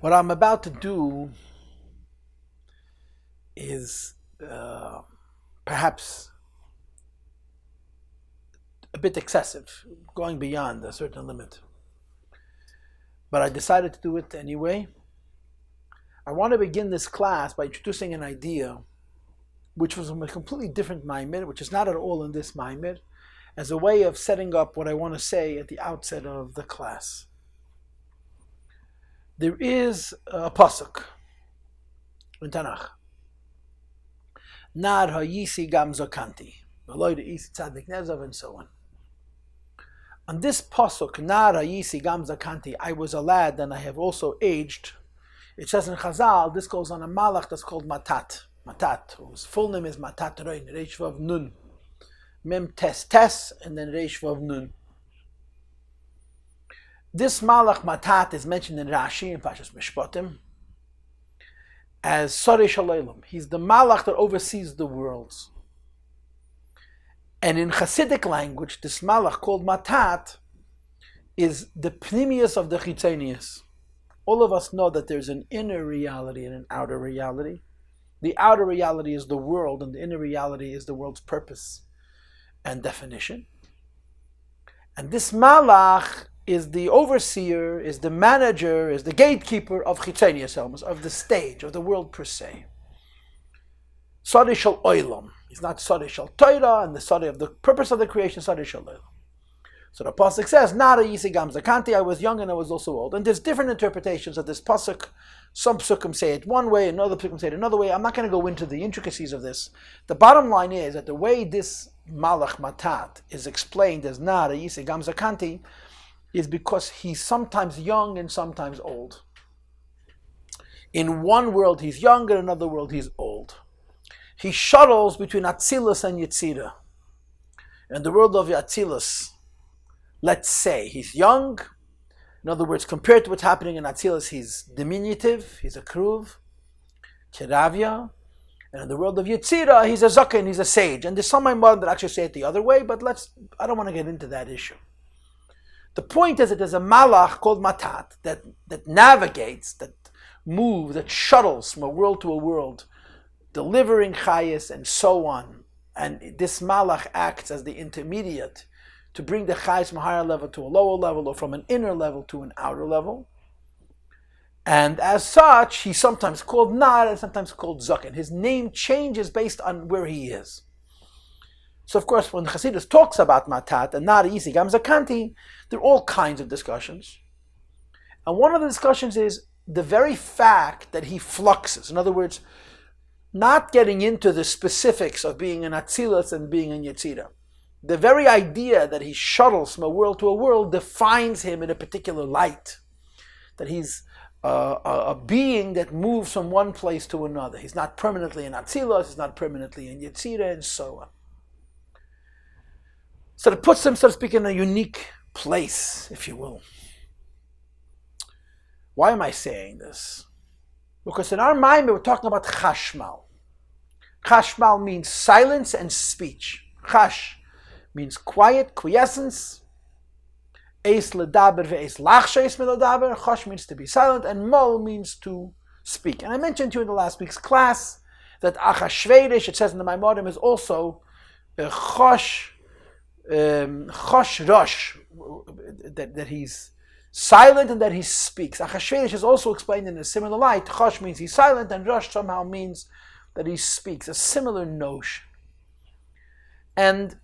What I'm about to do is perhaps a bit excessive, going beyond a certain limit. But I decided to do it anyway. I want to begin this class by introducing an idea which was from a completely different Maamar, which is not at all in this Maamar, as a way of setting up what I want to say at the outset of the class. There is a pasuk in Tanakh, Nar ha'yisi gam zokanti, v'lo yisi tzadik nezav, and so on. On this pasuk, Nar ha'yisi gam zokanti, I was a lad and I have also aged. It says in Chazal, this goes on a malach that's called Matat. Matat, whose full name is Matat Rein, Reish Vav Nun. Mem Tes Tes, and then Reish Vav Nun. This malach Matat is mentioned in Rashi, in Parshas Mishpatim, as Sorei Shalaylam. He's the malach that oversees the worlds. And in Chassidic language, this malach called Matat is the pnimius of the chitzonius. All of us know that there's an inner reality and an outer reality. The outer reality is the world, and the inner reality is the world's purpose and definition. And this malach is the overseer, is the manager, is the gatekeeper of chitzonius, of the stage, of the world per se. Sari shel oilam. He's not Sari shel Torah, and the Sari of the purpose of the creation, Sari shel oilam. So the pasuk says, Nara yisi gam zakanti, I was young and I was also old. And there's different interpretations of this pasuk. Some psukim say it one way, another psukim say it another way. I'm not going to go into the intricacies of this. The bottom line is that the way this malach matat is explained as Nara yisi gam zakanti is because he's sometimes young and sometimes old. In one world he's young, in another world he's old. He shuttles between Atzilus and Yetzirah. In the world of Atzilus, let's say he's young. In other words, compared to what's happening in Atzilus, he's diminutive, he's a kruv, kiravya. And in the world of Yetzirah, he's a zaken, he's a sage. And there's some Maamar that actually say it the other way, but I don't want to get into that issue. The point is that there's a malach called Matat that navigates, that moves, that shuttles from a world to a world, delivering chayes and so on. And this malach acts as the intermediate to bring the chayes from a higher level to a lower level, or from an inner level to an outer level. And as such, he's sometimes called Nar and sometimes called Zaken. His name changes based on where he is. So of course, when Chassidus talks about Matat and Nar Yisi Gam Zakanti, there are all kinds of discussions. And one of the discussions is the very fact that he fluxes. In other words, not getting into the specifics of being in Atzilus and being in Yetzirah. The very idea that he shuttles from a world to a world defines him in a particular light. That he's a being that moves from one place to another. He's not permanently in Atzilus, he's not permanently in Yetzirah, and so on. So it puts him, so to speak, in a unique place, if you will. Why am I saying this? Because in our mind, we're talking about chashmal. Chashmal means silence and speech. Chash means quiet, quiescence. Eis ledaber ve'eis lachsha eis ledaber. Chosh means to be silent, and mol means to speak. And I mentioned to you in the last week's class that Achashverosh, it says in the Maamar, is also chosh rosh, that he's silent and that he speaks. Achashverosh is also explained in a similar light. Chosh means he's silent, and rosh somehow means that he speaks. A similar notion. And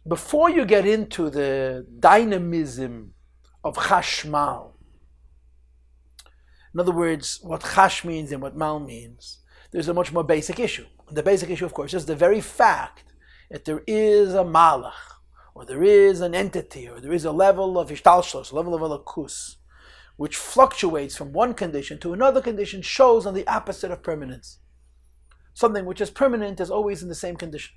before you get into the dynamism of chashmal, in other words, what chash means and what mal means, there's a much more basic issue. And the basic issue, of course, is the very fact that there is a malach, or there is an entity, or there is a level of ishtalshlos, a level of alakus, which fluctuates from one condition to another condition, shows on the opposite of permanence. Something which is permanent is always in the same condition.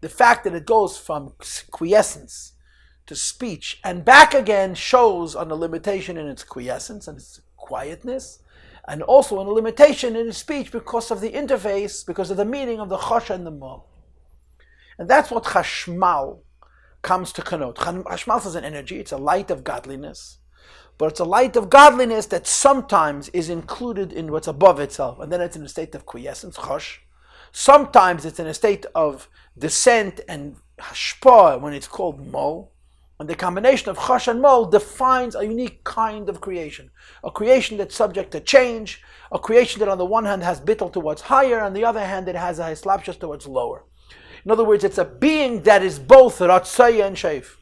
The fact that it goes from quiescence to speech and back again shows on a limitation in its quiescence and its quietness, and also on a limitation in its speech because of the interface, because of the meaning of the chosh and the mal. And that's what chashmal comes to connote. Chashmal is an energy, it's a light of godliness, but it's a light of godliness that sometimes is included in what's above itself, and then it's in a state of quiescence, chosh. Sometimes it's in a state of descent and hashpah when it's called mol. And the combination of chosh and mol defines a unique kind of creation. A creation that's subject to change, a creation that on the one hand has bittul to what's higher, on the other hand it has a hislapshus to what's lower. In other words, it's a being that is both ratzay and shev.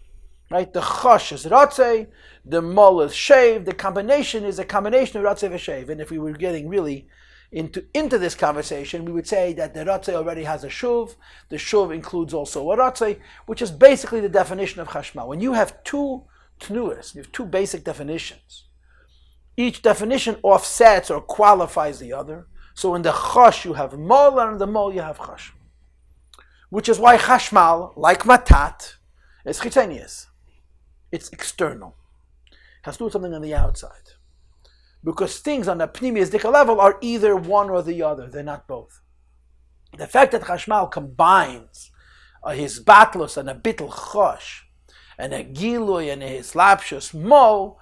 Right? The chosh is ratzay, the mol is shev. The combination is a combination of ratzay and shev. And if we were getting really into this conversation, we would say that the ratzay already has a shuv. The shuv includes also a ratzay, which is basically the definition of chashmal. When you have two tnuas, you have two basic definitions. Each definition offsets or qualifies the other. So in the chosh you have mol, and in the mol you have chosh. Which is why chashmal, like matat, is chitzenius. It's external. It has to do with something on the outside. Because things on the pneumiistic level are either one or the other. They're not both. The fact that chashmal combines his batlus and a bittul chosh, and a gilui and a hislapshus mol,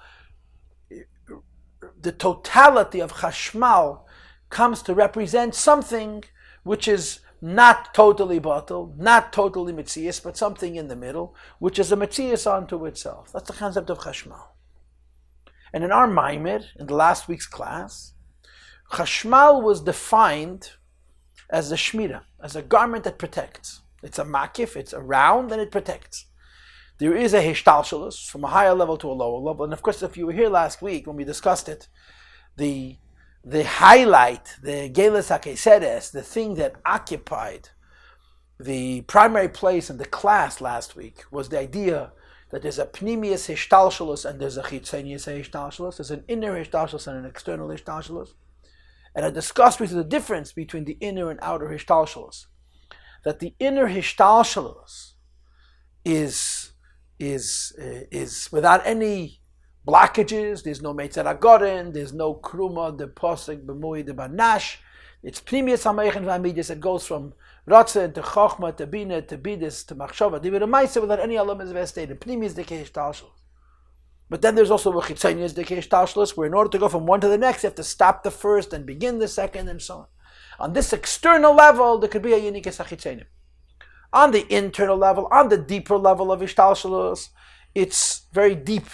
the totality of chashmal comes to represent something which is not totally batal, not totally mitzias, but something in the middle, which is a mitzias unto itself. That's the concept of chashmal. And in our Maamar, in the last week's class, chashmal was defined as a shmira, as a garment that protects. It's a makif, it's around, and it protects. There is a hishtalshalus from a higher level to a lower level. And of course, if you were here last week when we discussed it, the highlight, the gelas hakeseres, the thing that occupied the primary place in the class last week was the idea that there's a pnimius hishtalshalus and there's a chitzenius hishtalshalus. There's an inner hishtalshalus and an external hishtalshalus. And I discussed with you the difference between the inner and outer hishtalshalus. That the inner hishtalshalus is without any blockages. There's no meitzar agorin. There's no kruma, the posik, b'mui, the banash. It's pnimius hameichin v'amidis. It goes from Ratzah to Chochma to Bina to Bidis to Machshava. They were a Maisa without any elements of estate. And Pnimi is the Keish Talshus. But then there's also a Chitzenia is the Keish Talshus, where in order to go from one to the next, you have to stop the first and begin the second and so on. On this external level, there could be a unique Chitzenia. On the internal level, on the deeper level of Ishtalshalus, it's very deep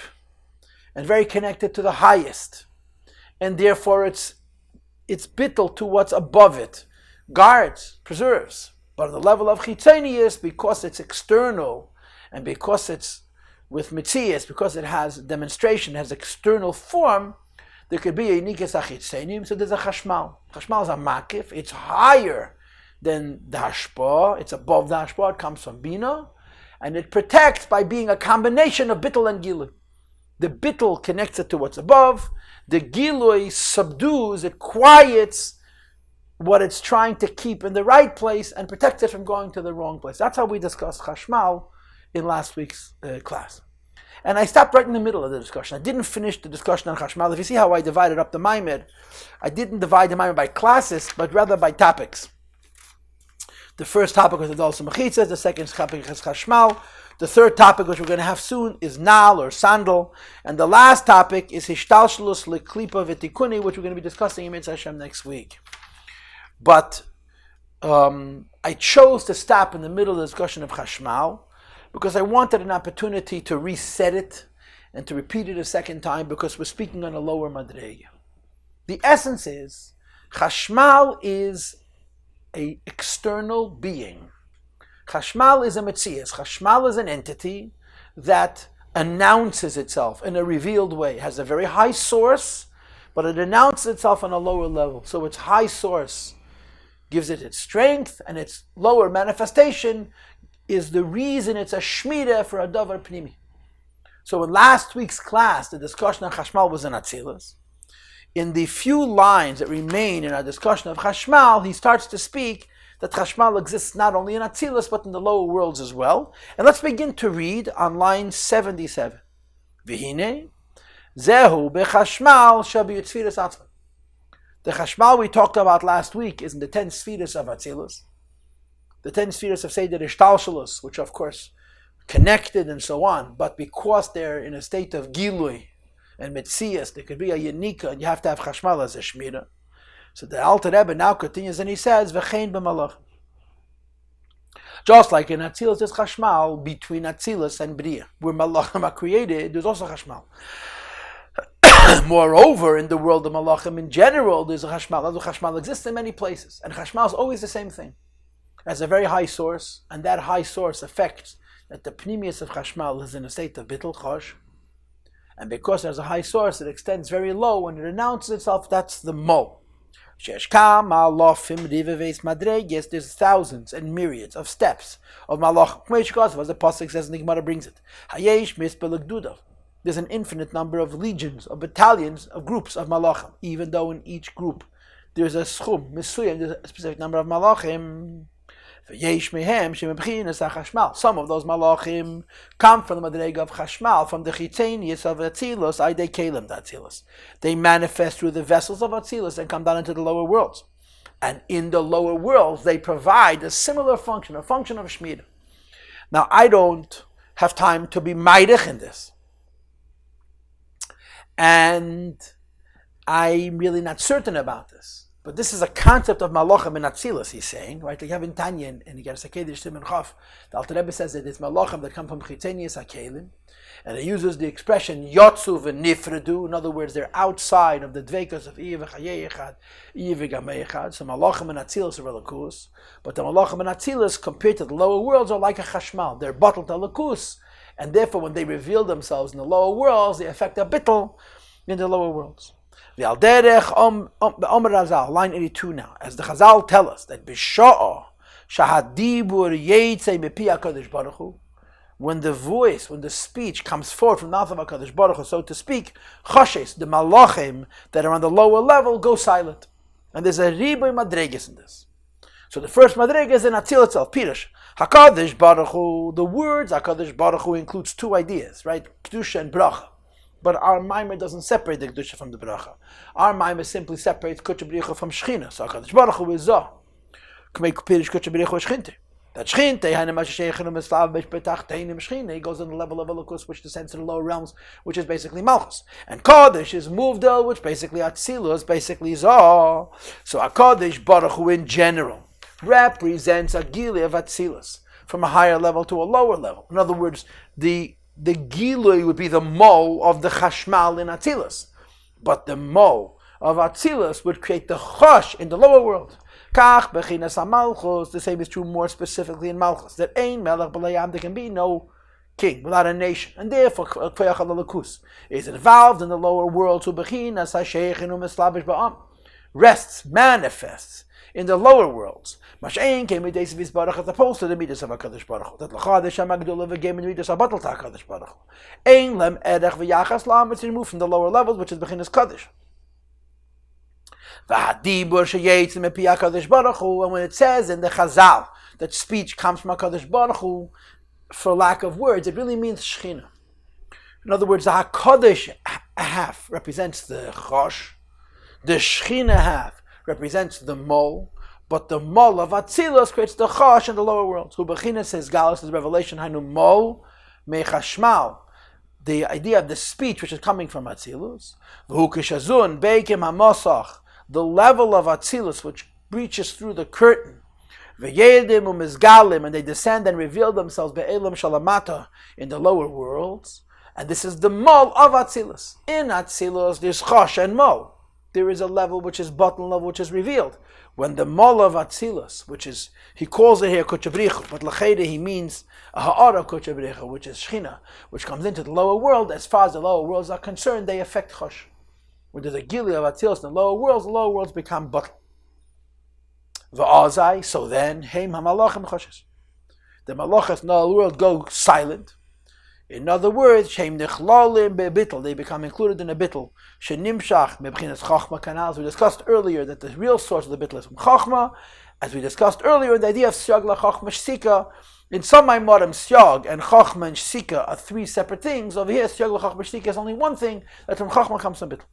and very connected to the highest. And therefore it's bittul to what's above it. Guards, preserves. But on the level of chitzenius, because it's external, and because it's with mitzias, because it has demonstration, has external form, there could be a unikas achitzenium, so there's a chashmal. Chashmal is a makif, it's higher than the hashpah, it's above the hashpah, it comes from bina, and it protects by being a combination of bittul and gilui. The bittul connects it to what's above, the gilui subdues, it quiets what it's trying to keep in the right place and protects it from going to the wrong place. That's how we discussed chashmal in last week's class. And I stopped right in the middle of the discussion. I didn't finish the discussion on chashmal. If you see how I divided up the Maamar, I didn't divide the Maamar by classes, but rather by topics. The first topic was the Dal Samachitzas, the second topic is chashmal, the third topic, which we're going to have soon, is nal or sandal, and the last topic is hishtalshalus leklipa v'tikuni, which we're going to be discussing in Mitzvah Hashem next week. But I chose to stop in the middle of the discussion of chashmal because I wanted an opportunity to reset it and to repeat it a second time because we're speaking on a lower madrega. The essence is, chashmal is an external being. Chashmal is a metzias. Chashmal is an entity that announces itself in a revealed way. It has a very high source, but it announces itself on a lower level. So its high source gives it its strength, and its lower manifestation is the reason it's a shmira for a davar pnimi. So in last week's class, the discussion on chashmal was in Atzilus. In the few lines that remain in our discussion of chashmal, he starts to speak that chashmal exists not only in Atzilus, but in the lower worlds as well. And let's begin to read on line 77. V'hine, zehu bechashmal shabi yitzfiras atzman. The chashmal we talked about last week is in the 10 spheres of Atzilus. The 10 spheres of Seder Ishtalshalus, which are of course connected and so on, but because they're in a state of gilui, and Metzias, there could be a Yanika, and you have to have Chashmal as a Shmira. So the Alter Rebbe now continues and he says, V'chein b'malach. Just like in Atzilus, there's Chashmal between Atzilus and Bria. Where Malachim are created, there's also Chashmal. Moreover, in the world of Malachim in general, there's a Chashmal. The Chashmal exists in many places. And Chashmal is always the same thing. It has a very high source, and that high source affects that the Pnimius of Chashmal is in a state of Bittul Chosh. And because there's a high source, it extends very low, and it announces itself, that's the Mo. There's thousands and myriads of steps of Malach. As the Pasuk says, and the Gemara brings it. There's an infinite number of legions, of battalions, of groups of Malachim. Even though in each group there's a schum, there's a specific number of Malachim. Some of those Malachim come from the Madrega of Chashmal, from the Chitanius of Atzilus, Aidei Kelim Atzilus. They manifest through the vessels of Atzilus and come down into the lower worlds. And in the lower worlds, they provide a similar function, a function of Shmira. Now, I don't have time to be maidich in this. And I'm really not certain about this. But this is a concept of malachim and atzilus, he's saying, right? Like you have in Tanya, and you get a Chassidishe Parsha. The Alter Rebbe says that it's malachim that come from chitanius hakelim, and it uses the expression yotzu v'nifredu. In other words, they're outside of the dveikus of Iya v'chayei echad, Iya v'gamei echad. So malachim and atzilus are relakus, but the malachim and atzilus compared to the lower worlds are like a chashmal. They're bottled to lakus, and therefore when they reveal themselves in the lower worlds, they affect a bittul in the lower worlds. Line 82 now, as the Chazal tell us that b'sha'ah shahadibur yeitzei mepi HaKadosh Baruch Hu, when the voice, when the speech comes forth from the mouth of HaKadosh Baruch Hu, so to speak, choshes, the malachim that are on the lower level, go silent. And there's a riboy madreges in this. So the first madrega is in Atzil itself, Pirush. HaKadosh Baruch Hu, the words HaKadosh Baruch Hu includes two ideas, right? Kedusha and Bracha. But our Maamar doesn't separate the Kedusha from the Bracha. Our Maamar simply separates Kedusha B'richa from Shechina. So HaKadosh Baruch Hu is Zah. K'mei Kupirish Kedusha B'richa is Shechinte. That Shechinte, he goes on the level of Elokus, which descends to the lower realms, which is basically Malchus. And Kodesh is Muvdal, which basically Atzilus, basically Zah. So HaKadosh Baruch Hu in general represents a Gili of Atzilus, from a higher level to a lower level. In other words, the Gilui would be the Mo of the Chashmal in Atzilus. But the Mo of Atzilus would create the Chosh in the lower world. Kach bechinas HaMalchus, the same is true more specifically in Malchus, that Ein Melech B'layam, there can be no king without a nation. And therefore, Koyach HaLalakus is involved in the lower world, to bechinas HaSheichin U'Meslavish Ba'am, rests, manifests in the lower worlds. Mash'ain came with Yossi Baruch as opposed to the midas of HaKadosh Baruch Hu. That L'chadash HaMagdula v'game in midas HaBatal HaKadosh Baruch Hu. Ein lem erech v'yachas lam, it's removed from the lower levels, which is Bechinas Kadosh. V'hadibur sheyeitz mepi HaKadosh Baruch Hu, and when it says in the Chazal that speech comes from HaKadosh Baruch Hu, for lack of words, it really means Shechina. In other words, the HaKadosh half represents the Chosh, the Shechina half represents the Mol, but the Mol of Atzilus creates the Chosh in the lower world. Who Bechinas says, Galus is revelation, Hainu Mol Mechashmal, the idea of the speech which is coming from Atzilus. V'hu kishazun beikim hamosach, the level of Atzilus which breaches through the curtain. V'yedim u'mizgalim, and they descend and reveal themselves be'elam shalamata, in the lower worlds. And this is the Mol of Atzilus. In Atzilus there's Chosh and Mol. There is a level which is bottom level, which is revealed. When the Mol of Atzilus, which is, he calls it here Kutchabrichu, but L'cheda he means a Ha'ara Kutchabrichu, which is Shechina, which comes into the lower world. As far as the lower worlds are concerned, they affect Chosh. When there's a Gili of Atzilus in the lower worlds become bottom. V'azai, so then, Heim HaMalachim Choshes. The Malachas in the lower world go silent. In other words, Shem Nichlalim Be'bittel, they become included in a bittel. Shenimshach Mebchinas Chachma Kanal. As we discussed earlier, that the real source of the bittel is from Chachma. As we discussed earlier, the idea of Syag La Chachma Shsika. In some Maamarim, Syag and Chachma and Shsika are three separate things. Over here, Syag La Chachma Shsika is only one thing, that from Chachma comes from bittel.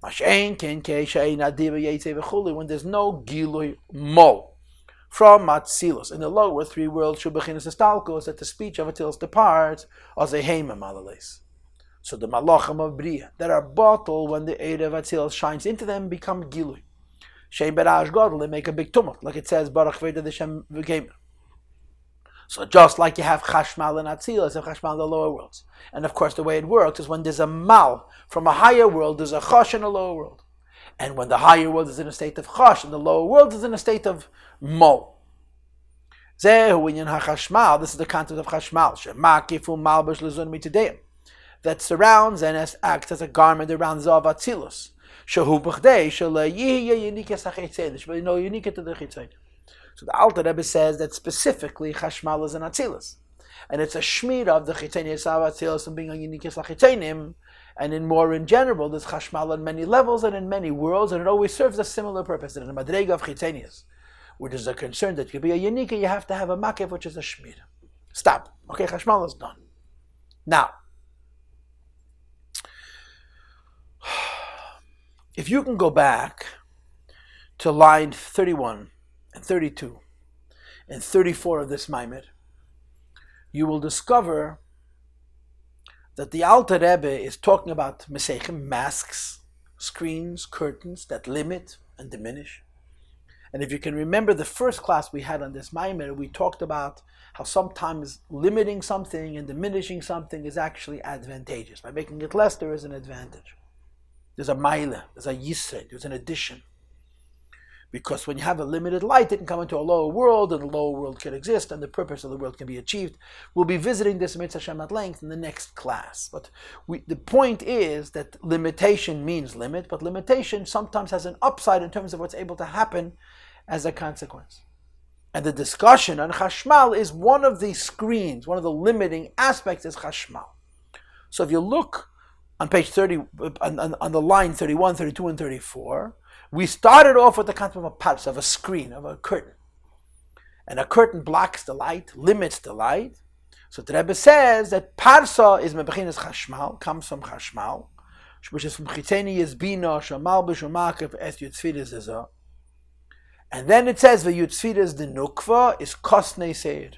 Mash'ein Ken Kei She'ein Adiva Yetzei V'chuli, when there's no Gilui Mol from Atzilus. In the lower three worlds, Shubachinas Estalkos, that the speech of Atzilus departs, as a Heima Malales. So the malachim of Bria that are bottled when the Erev Atzilus shines into them become Gilui. Shein Berash Gadol, they make a big tumult, like it says, Baruch Veda D'Shem V'Gemer. So just like you have Chashmal and Atzilus, you have Chashmal in the lower worlds. And of course the way it works is when there's a mal from a higher world, there's a Chosh in a lower world. And when the higher world is in a state of Chosh, and the lower world is in a state of Mol. Zehu Inyan HaChashmal, this is the concept of Chashmal. Shemakifu Malbush Lezun Mitideim. That surrounds and acts as a garment around Zav Atzilus. Shehu B'chdei Shalayihi Yinika Sachitzein. There should be no Yinika to the Chitzein. So the Alter Rebbe says that specifically Chashmal is an Atzilus. And it's a shmir of the Chitzein Zav Atzilus and being a Yinika Sachitzein. And in general, there's Chashmal on many levels and in many worlds, and it always serves a similar purpose. In the Madrega of Chitzeinius, which is a concern that you be a Yinika, you have to have a Makev, which is a shmir. Stop. Okay, Chashmal is done. Now, if you can go back to line 31 and 32 and 34 of this Maamar, you will discover that the Alter Rebbe is talking about Mesechim, masks, screens, curtains that limit and diminish. And if you can remember the first class we had on this Maamar, we talked about how sometimes limiting something and diminishing something is actually advantageous. By making it less, there is an advantage. There's a maila, there's a yisre, there's an addition. Because when you have a limited light, it can come into a lower world, and the lower world can exist, and the purpose of the world can be achieved. We'll be visiting this Mitzvah Hashem at length in the next class. But the point is that limitation means limit, but limitation sometimes has an upside in terms of what's able to happen as a consequence. And the discussion on Chashmal is one of the screens, one of the limiting aspects is Chashmal. So if you look on page 30, on the line 31, 32, and 34, we started off with the concept of a Parshas, of a screen, of a curtain. And a curtain blocks the light, limits the light. So the Rebbe says that Parsa is mebechinas Chashmal, comes from Chashmal, which is from Chitzeni Yizbina, Shamal B'Shumakev, Es Yutzfida Zezah. And then it says, V'Yutzfida the Nukva is Kosnei Seir.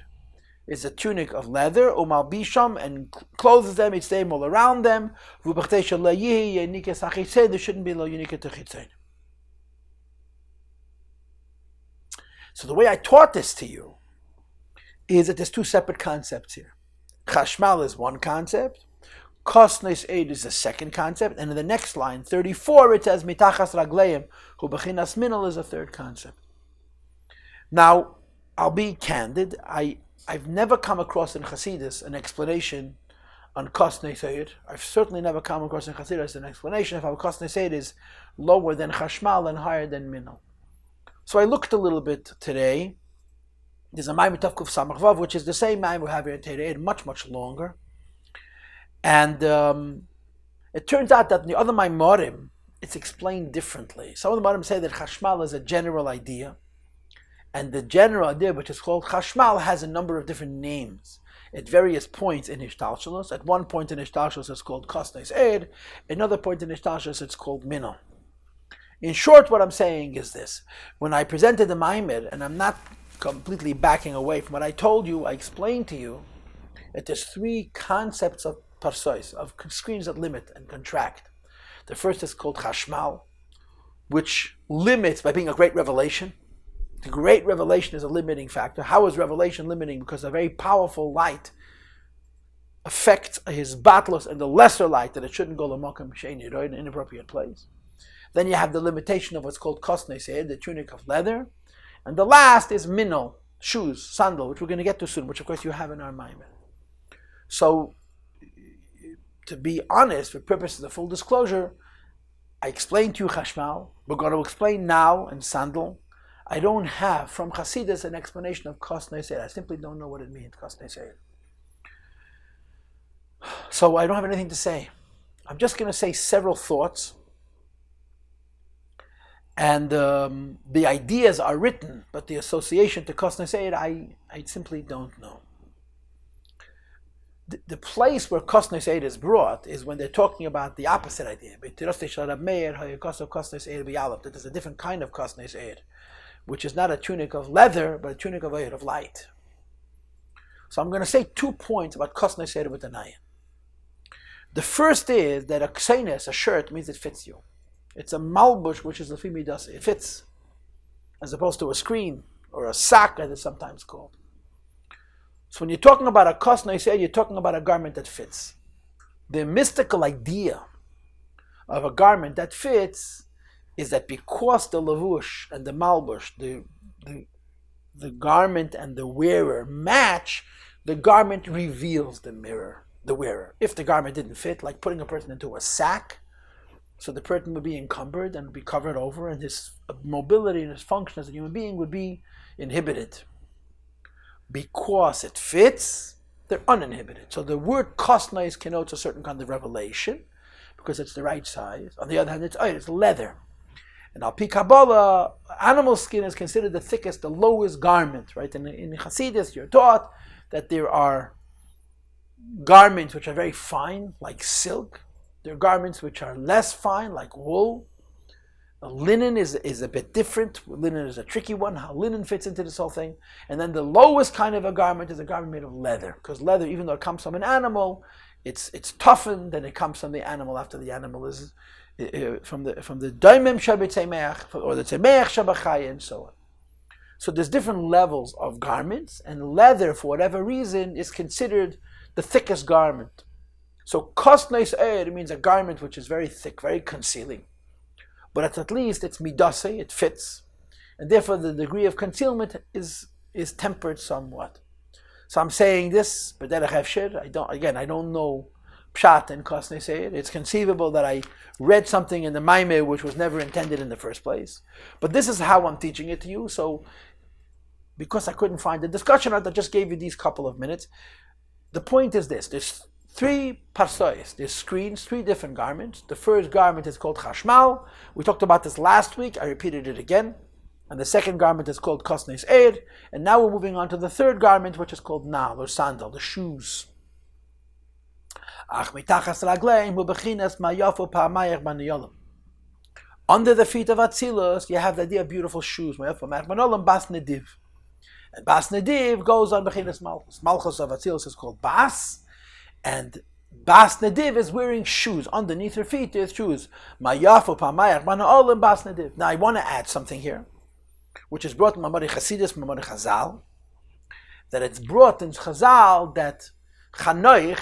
It's a tunic of leather, umal bisham, and clothes them, it's them all around them. There shouldn't be lo yunika to chitzein. So the way I taught this to you is that there's two separate concepts here. Chashmal is one concept, Kosnes Eid is the second concept, and in the next line, 34, it says Mitachas Ragleim, Hu Bechinas Minal is a third concept. Now, I'll be candid, I've never come across in Chassidus an explanation on Kosnei Seir. I've certainly never come across in Chassidus an explanation of how Kosnei Seir is lower than Chashmal and higher than Minal. So I looked a little bit today. There's a Maamar Tavkuf Samach Vav, which is the same Maamar we have here today, much, much longer. And it turns out that in the other Maamarim, it's explained differently. Some of the Maamarim say that Chashmal is a general idea. And the general idea, which is called Chashmal, has a number of different names at various points in Ishtalshalos. At one point in Ishtalshalos, it's called Kosnes Eid. Another point in Ishtalshalos, it's called Minal. In short, what I'm saying is this. When I presented the Maamar, and I'm not completely backing away from what I told you, I explained to you that there's three concepts of Parshas, of screens that limit and contract. The first is called Chashmal, which limits by being a great revelation. The great revelation is a limiting factor. How is revelation limiting? Because a very powerful light affects his battles and the lesser light that it shouldn't go l'makam she'ein in an inappropriate place. Then you have the limitation of what's called kosnei seir, the tunic of leather. And the last is minol, shoes, sandal, which we're going to get to soon, which of course you have in our Maamar. So, to be honest, for purposes of full disclosure, I explained to you Chashmal. We're going to explain now in sandal. I don't have from Chassidus an explanation of Kosnei Seir. I simply don't know what it means, Kosnei Seir. So I don't have anything to say. I'm just going to say several thoughts. And the ideas are written, but the association to Kosnei Seir, I simply don't know. The place where Kosnei Seir is brought is when they're talking about the opposite idea. That there's a different kind of Kosnei Seir, which is not a tunic of leather, but a tunic of light. So I'm going to say 2 points about Kosnei Seir with the Naya. The first is that a ksenes, a shirt, means it fits you. It's a malbush, which is a fimidas. It fits, as opposed to a screen or a sack, as it's sometimes called. So when you're talking about a kosna, you're talking about a garment that fits. The mystical idea of a garment that fits is that because the lavush and the malbush, the garment and the wearer match, the garment reveals the wearer. If the garment didn't fit, like putting a person into a sack, so the person would be encumbered and be covered over, and his mobility and his function as a human being would be inhibited. Because it fits, they're uninhibited. So the word kosnais connotes a certain kind of revelation, because it's the right size. On the other hand, it's leather. And al pi Kabbalah, animal skin is considered the thickest, the lowest garment, right? And in Chassidus, you're taught that there are garments which are very fine, like silk. There are garments which are less fine, like wool. Linen is a bit different. Linen is a tricky one, how linen fits into this whole thing. And then the lowest kind of a garment is a garment made of leather. Because leather, even though it comes from an animal, it's toughened, and it comes from the animal after the animal is from the daimim shabitzemeach, or the tzemeach shabachai, and so on. So there's different levels of garments, and leather, for whatever reason, is considered the thickest garment. So kosnais means a garment which is very thick, very concealing. But at least it's midase, it fits, and therefore the degree of concealment is tempered somewhat. So I'm saying this, but I don't know pshat and kosnais. It's conceivable that I read something in the Maamar which was never intended in the first place. But this is how I'm teaching it to you. So because I couldn't find the discussion, I just gave you these couple of minutes. The point is this: there's 3 parsois, there's screens, 3 different garments. The first garment is called chashmal. We talked about this last week, I repeated it again. And the second garment is called kosnais eir. And now we're moving on to the third garment, which is called nal, or sandal, the shoes. Under the feet of Atzilus, you have the idea of beautiful shoes. And Bas Nediv goes on Bechinas Malchus. Malchus of Atzilus is called Bas, and Bas Nediv is wearing shoes. Underneath her feet there's shoes. Now I want to add something here, which is brought in Maamar Chassidus, Maamar Chazal, that it's brought in Chazal that Chanoich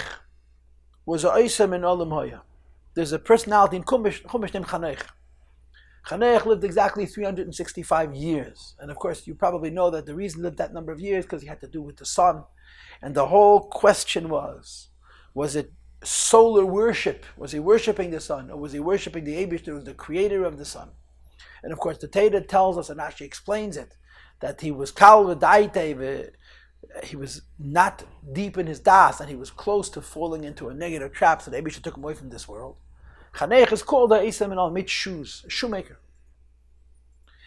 was a Oisem in Olam Hoya. There's a personality in Chumash named Chanoich. Chanoich lived exactly 365 years. And of course, you probably know that the reason he lived that number of years because he had to do with the sun. And the whole question was it solar worship? Was he worshipping the sun? Or was he worshipping the Eibishter, who was the creator of the sun? And of course, the Torah tells us, and actually explains it, that he was kal v'daite, he was not deep in his das, and he was close to falling into a negative trap, so the Eibishter took him away from this world. Chanech is called a Isam and all, made shoes, a shoemaker.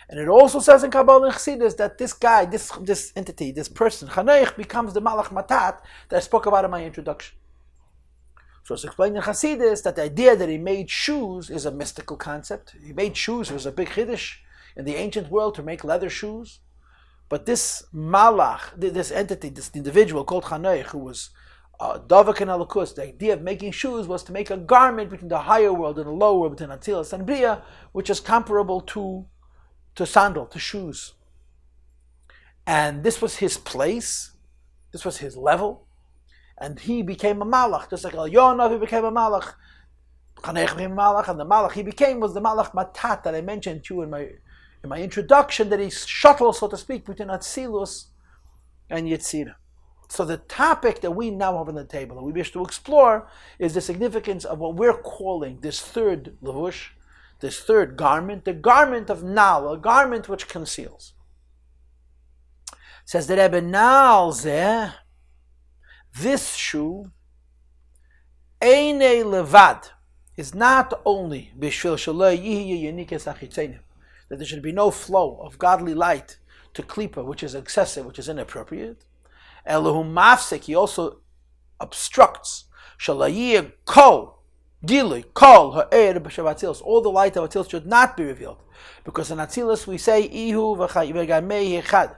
And it also says in Kabbalah and Chassidus that this guy, this entity, this person, Chanech, becomes the Malach Matat that I spoke about in my introduction. So it's explained in Chassidus that the idea that he made shoes is a mystical concept. He made shoes, it was a big chiddush in the ancient world to make leather shoes. But this Malach, this entity, this individual called Chanech, who was Davak and Alakus, the idea of making shoes was to make a garment between the higher world and the lower world, between Atzilus and Bria, which is comparable to sandal, to shoes. And this was his place, this was his level, and he became a Malach, just like Elyonav, he became a Malach, Chanech became a Malach, and the Malach he became was the Malach Matat that I mentioned to you in my introduction, that he shuttles, so to speak, between Atzilus and Yetzirah. So the topic that we now have on the table, that we wish to explore, is the significance of what we're calling this third levush, this third garment, the garment of Nal, a garment which conceals. Says the Rebbe, Nal zeh, this shoe, Eine levad, is not only bishvil shaloi yihi yenikes achitzeinim, that there should be no flow of godly light to klipa, which is excessive, which is inappropriate. Elohum mafsek, he also obstructs shalayir kol gilui kol ha'er b'shav, all the light of Atzilus should not be revealed, because in Atzilus we say ihu v'gamei echad,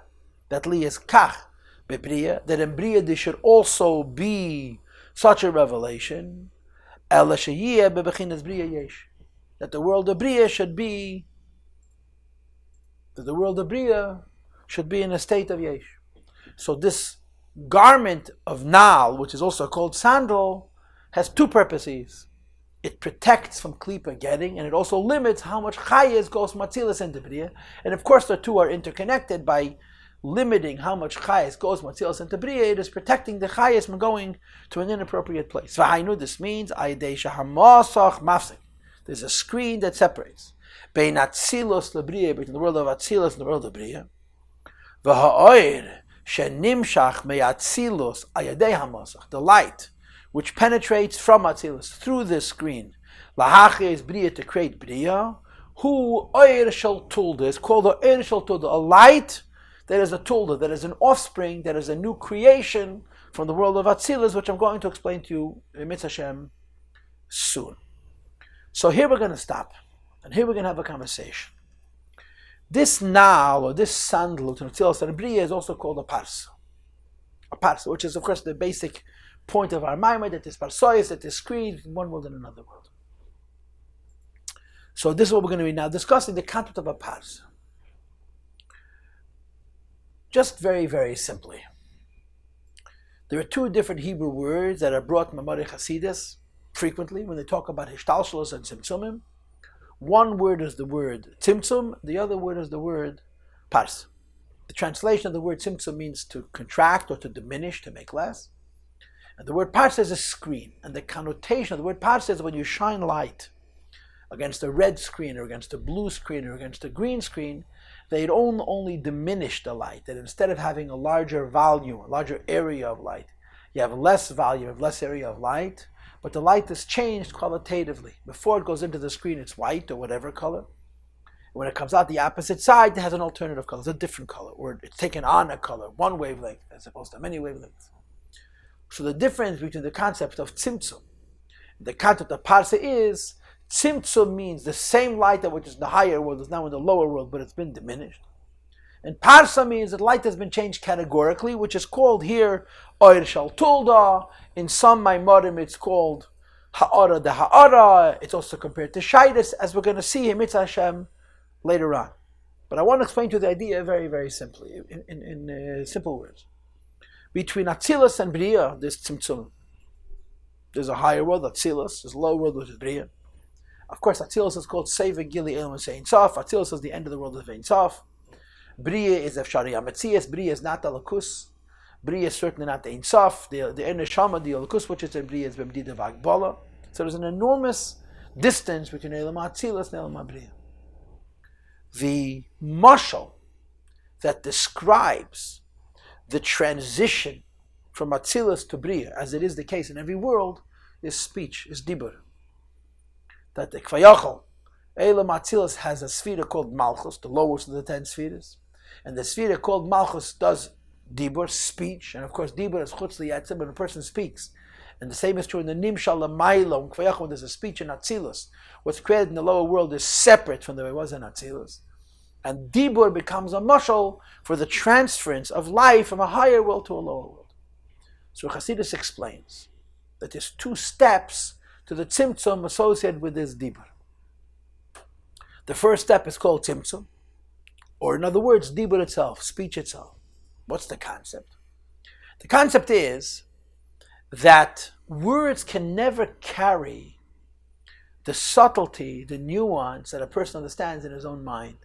that li is kach bebriya, that in Bria there should also be such a revelation. Ela sheyeh bebechinas bria yesh. That the world of bria should be, in a state of yesh. So this garment of nal, which is also called sandal, has two purposes. It protects from klipa getting, and it also limits how much chayes goes matzilas into bria. And of course, the two are interconnected. By limiting how much chayes goes matzilas into bria, it is protecting the chayes from going to an inappropriate place. V'hainu, this means there's a screen that separates bein atzilos lebria, between the world of atzilos and the world of bria. V'ha'oir shenimshach me'atzilos ayadei hamasach, the light which penetrates from Atzilus through this screen. Lahachi is Bria, to create Bria. Who Oir Shel Tulda is called the Oir Shel Tulda, a light that is a Tulda, that is an offspring, that is a new creation from the world of Atzilus, which I'm going to explain to you in Mitzvah Hashem soon. So here we're going to stop, and here we're going to have a conversation. This Nal, or this sandal, Atzilus and Bria, is also called a Parsa. A Parsa, which is of course the basic point of our Maamar, that is Parshas, that is screen in one world and another world. So this is what we're going to be now discussing, the concept of a Parsa. Just very, very simply. There are two different Hebrew words that are brought in Maamar Chassidus frequently when they talk about Hishtalshalos and Tzimtzumim. One word is the word Tzimtzum, the other word is the word Parsa. The translation of the word Tzimtzum means to contract or to diminish, to make less. And the word Parsa is a screen, and the connotation of the word Parsa is when you shine light against a red screen or against a blue screen or against a green screen, they don't only diminish the light, that instead of having a larger volume, a larger area of light, you have less volume, less area of light, but the light is changed qualitatively. Before it goes into the screen, it's white or whatever color. When it comes out the opposite side, it has an alternative color, it's a different color, or it's taken on a color, one wavelength as opposed to many wavelengths. So the difference between the concept of tzimtzum and the concept of parsa is, tzimtzum means the same light that which is in the higher world is now in the lower world, but it's been diminished. And parsa means that light has been changed categorically, which is called here Oir Shel Tulda. In some Maimarim it's called Ha'ara de Ha'ara. It's also compared to Shaidus, as we're going to see in Mitzvah Hashem later on. But I want to explain to you the idea very, very simply, in simple words. Between Atzilus and Bria, there's Tzimtzum. There's a higher world, Atzilus. There's a lower world, which is Bria. Of course, Atzilus is called Seva Gili Elam Sein Sof. Atzilus is the end of the world of Ein Sof. Bria is Efshari Ametzias. Bria is not the Lakus. Bria is certainly not the Ein Sof. The Neshama, the Lakus, which is in Bria, is Bemdida Vagbola. So there's an enormous distance between Elam Atzilus and Elam Bria. The mashal that describes the transition from Atzilus to Bria, as it is the case in every world, is speech, is dibur. That the Kvayachal, Elam Atzilus has a sphera called Malchus, the lowest of the 10 spheres, and the sphera called Malchus does dibur, speech, and of course dibur is chutz liyatzim, when a person speaks. And the same is true in the Nimshal L'maylo, Kvayachal, when there's a speech in Atzilus. What's created in the lower world is separate from the way it was in Atzilus. And dibur becomes a mashal for the transference of life from a higher world to a lower world. So Chassidus explains that there's two steps to the tzimtzum associated with this dibur. The first step is called tzimtzum, or in other words, dibur itself, speech itself. What's the concept? The concept is that words can never carry the subtlety, the nuance that a person understands in his own mind.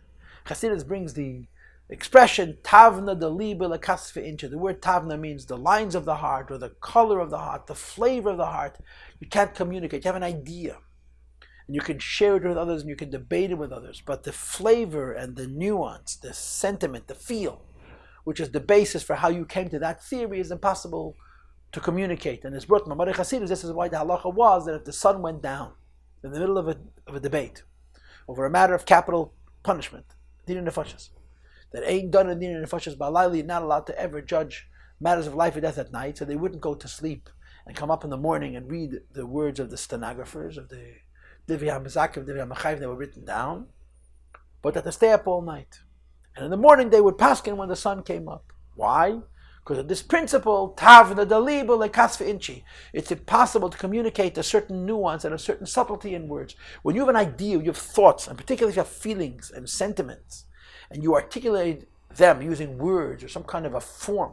Chassidus brings the expression tavna de liba lekasfe incha. The word tavna means the lines of the heart, or the color of the heart, the flavor of the heart. You can't communicate. You have an idea, and you can share it with others, and you can debate it with others. But the flavor and the nuance, the sentiment, the feel, which is the basis for how you came to that theory, is impossible to communicate. And it's brought to Maamar Chassidus. This is why the halacha was that if the sun went down in the middle of a debate over a matter of capital punishment, Dina Nefashas, that ain't done in Dina Nefashas Ba'alayli, not allowed to ever judge matters of life or death at night, so they wouldn't go to sleep and come up in the morning and read the words of the stenographers, of the Divrei HaMazakim, Divrei HaMachayim that were written down, but that they stay up all night. And in the morning they would paskin when the sun came up. Why? Because of this principle, tavna dalibo lekasva inchi, it's impossible to communicate a certain nuance and a certain subtlety in words. When you have an idea, you have thoughts, and particularly if you have feelings and sentiments, and you articulate them using words or some kind of a form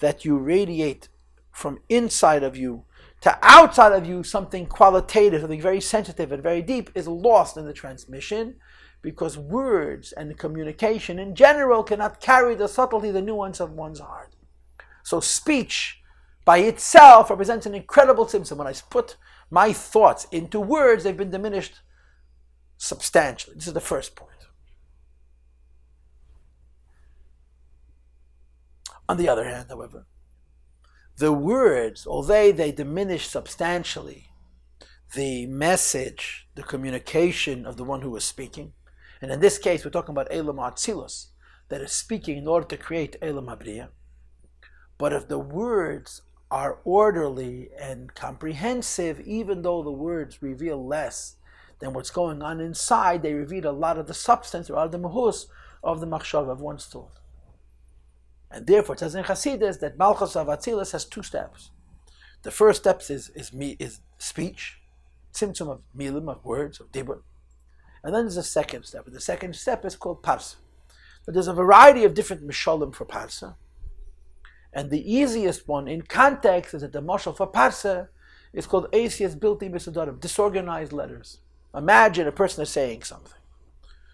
that you radiate from inside of you to outside of you, something qualitative, something very sensitive and very deep, is lost in the transmission, because words and communication in general cannot carry the subtlety, the nuance of one's heart. So speech by itself represents an incredible symptom. When I put my thoughts into words, they've been diminished substantially. This is the first point. On the other hand, however, the words, although they diminish substantially the message, the communication of the one who is speaking, and in this case we're talking about Elam Atzilus, that is speaking in order to create Elam Habriya. But if the words are orderly and comprehensive, even though the words reveal less than what's going on inside, they reveal a lot of the substance, or a lot of the mahus of the machshava, of one's thought. And therefore, it says in Chassidus that Malchus of Atzilus has two steps. The first step is speech, symptom of milim, of words, of dibur. And then there's a second step. And the second step is called Parsa. But there's a variety of different mishalim for Parsa. And the easiest one in context is that the mashal for Parsa is called Asias Bilti Misadorim, disorganized letters. Imagine a person is saying something.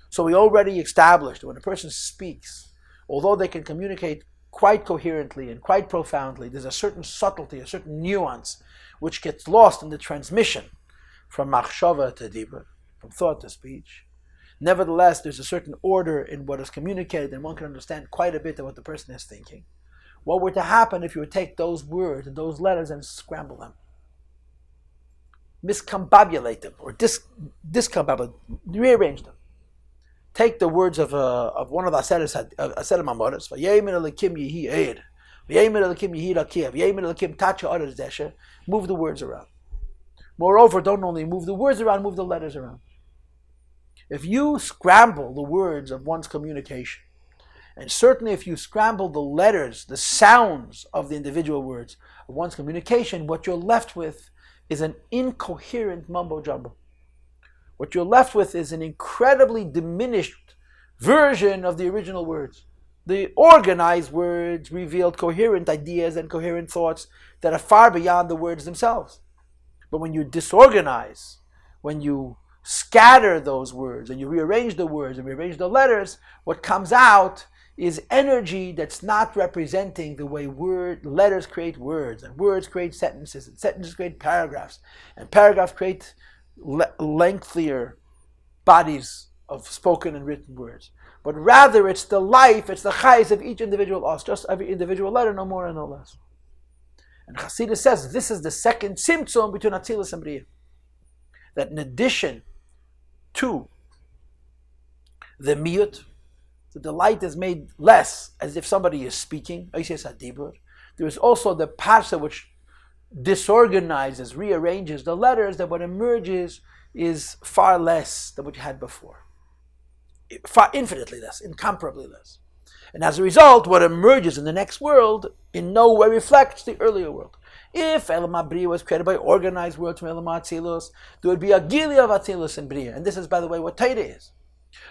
So we already established that when a person speaks, although they can communicate quite coherently and quite profoundly, there's a certain subtlety, a certain nuance, which gets lost in the transmission from machshava to dibur, from thought to speech. Nevertheless, there's a certain order in what is communicated, and one can understand quite a bit of what the person is thinking. What were to happen if you would take those words and those letters and scramble them? Miscombobulate them, or discombobulate, rearrange them. Take the words of one of the Aseret Maamoros, V'yemin Elikim Yehi Eir, V'yemin Elikim Yehi Rakiv, V'yemin Elikim Tacha Oretz Desher. Move the words around. Moreover, don't only move the words around, move the letters around. If you scramble the words of one's communication, and certainly if you scramble the letters, the sounds of the individual words of one's communication, what you're left with is an incoherent mumbo-jumbo. What you're left with is an incredibly diminished version of the original words. The organized words revealed coherent ideas and coherent thoughts that are far beyond the words themselves. But when you disorganize, when you scatter those words and you rearrange the words and rearrange the letters, what comes out is energy that's not representing the way letters create words, and words create sentences, and sentences create paragraphs, and paragraphs create lengthier bodies of spoken and written words. But rather it's the life, it's the chayes of each individual us, just every individual letter, no more and no less. And Chassidus says this is the second symptom between Atzilus and Bria. That in addition to the miyut, that the light is made less, as if somebody is speaking, there is also the parsha which disorganizes, rearranges the letters, that what emerges is far less than what you had before. Far infinitely less, incomparably less. And as a result, what emerges in the next world in no way reflects the earlier world. If Elam HaBriya was created by organized words from Elam HaAtzilus, there would be a gili of Atzilus in Briya. And this is, by the way, what Torah is.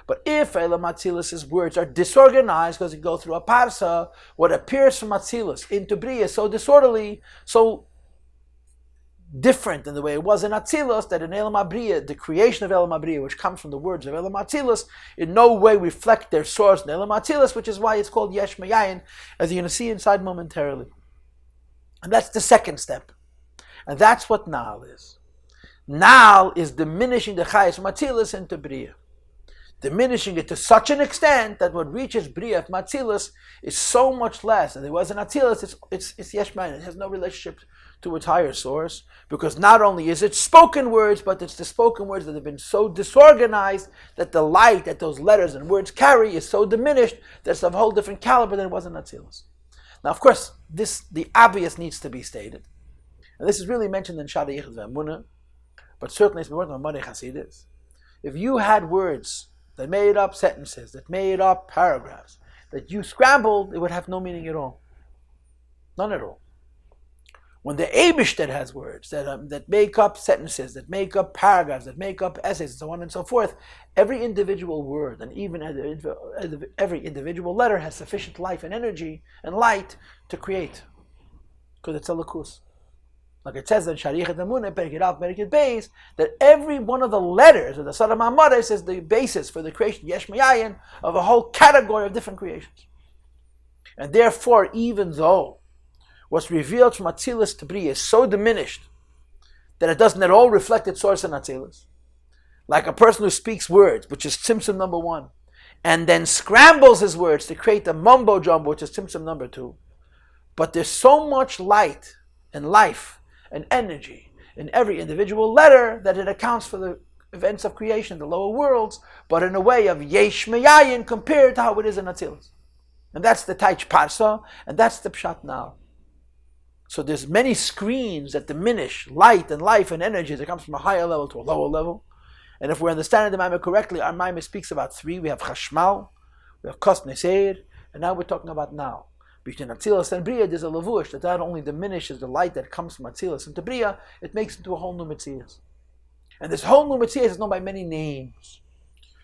But if Elam HaAtzilus' words are disorganized because they go through a parsa, what appears from Atzilus into Briya is so disorderly, so different than the way it was in Atzilus, that in Elam HaBriya, the creation of Elam HaBriya, which comes from the words of Elam HaAtzilus, in no way reflect their source in Elam HaAtzilus, which is why it's called Yesh Mayayin, as you're going to see inside momentarily. And that's the second step. And that's what Nal is. Nal is diminishing the Chayes from Atzilus into Briya. Diminishing it to such an extent that what reaches Briya from Atzilus is so much less. And it was in Atzilus, it's Yesh Mayayin. It has no relationship to its higher source, because not only is it spoken words, but it's the spoken words that have been so disorganized that the light that those letters and words carry is so diminished that it's of a whole different caliber than it was in Atzilus. Now, of course, the obvious needs to be stated, and this is really mentioned in Shada Yichud Ve'emunah, but certainly it's more than Maamar Chassidus. If you had words that made up sentences, that made up paragraphs, that you scrambled, it would have no meaning at all. None at all. When the Eibishter has words that make up sentences, that make up paragraphs, that make up essays, and so on and so forth, every individual word and even every individual letter has sufficient life and energy and light to create, because it's a lakus. Like it says in Sharichet Amunah, Perikid Alf, Perikid Beis, that every one of the letters of the Torah Maamar is the basis for the creation, Yesh Me'ayin, of a whole category of different creations. And therefore, even though what's revealed from Atzilus to Bria is so diminished that it doesn't at all reflect its source in Atzilus, like a person who speaks words, which is Tzimtzum number 1, and then scrambles his words to create a mumbo jumbo, which is Tzimtzum number 2. But there's so much light and life and energy in every individual letter that it accounts for the events of creation, the lower worlds, but in a way of Yesh Me'ayin compared to how it is in Atzilus. And that's the Taich Parsha, and that's the Pshat now. So there's many screens that diminish light and life and energy that comes from a higher level to a lower level. And if we're understanding the Maamar correctly, our Maamar speaks about 3. We have Chashmal, we have Kos Neseir, and now we're talking about now. Between Atzilus and Bria, there's a lavush that only diminishes the light that comes from Atzilus into Bria, it makes it into a whole new Metzias. And this whole new Metzias is known by many names.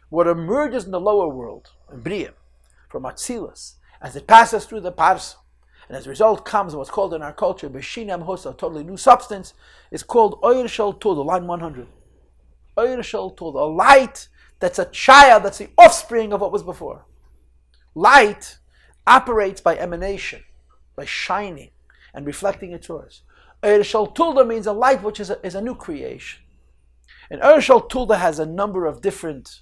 What emerges in the lower world, in Bria, from Atzilus, as it passes through the Parsa, and as a result comes what's called in our culture B'Shinam Hosa, a totally new substance, is called Oyer Shel Tud, line 100. Oyer Shel Tud, a light that's a child, that's the offspring of what was before. Light operates by emanation, by shining and reflecting its source. Oyer Shel Tud means a light which is a new creation. And Oyer Shel Tud has a number of different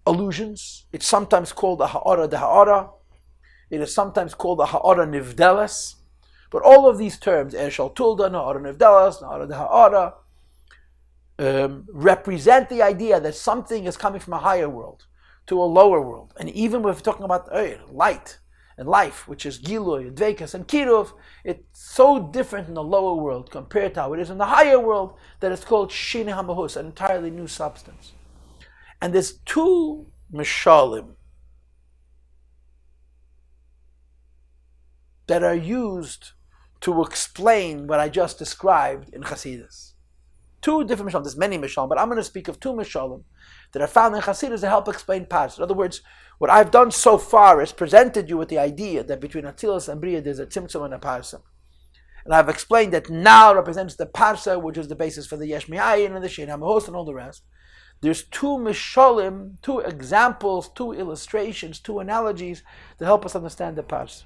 allusions. It's sometimes called a Ha'ara de Ha'ara. It is sometimes called a Ha'ara Nivdelas. But all of these terms, Er Shel Tulda, Ha'ara Nivdelas, Ha'ara de Ha'ara, represent the idea that something is coming from a higher world to a lower world. And even when we're talking about light and life, which is Giluy, Dvekas, and Kiruv, it's so different in the lower world compared to how it is in the higher world that it's called Shine HaMahus, an entirely new substance. And there's 2 Mishalim that are used to explain what I just described in Chassidus. 2 different Mishalim. There's many Mishalim, but I'm going to speak of 2 Mishalim that are found in Chassidus to help explain Parshas. In other words, what I've done so far is presented you with the idea that between Atzilus and Bria there's a Tzimtzum and a Parsha. And I've explained that now represents the Parsha, which is the basis for the Yesh Me'ayin and the Shein HaMahos and all the rest. There's 2 Mishalim, 2 examples, 2 illustrations, 2 analogies to help us understand the Parsha.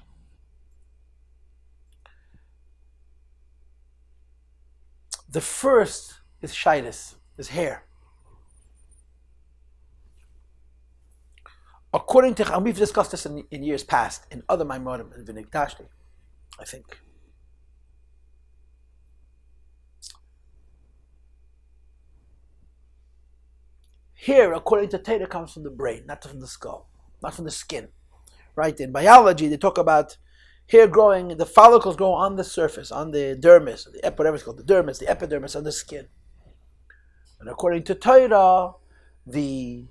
The first is Shaitis, is hair. According to, and we've discussed this in years past, in other Maimorim, in V'Nigdashti, I think. Hair, according to Torah, comes from the brain, not from the skull, not from the skin. Right? In biology, they talk about hair growing, the follicles grow on the surface, on the dermis, whatever it's called, the dermis, the epidermis, on the skin. And according to Torah, the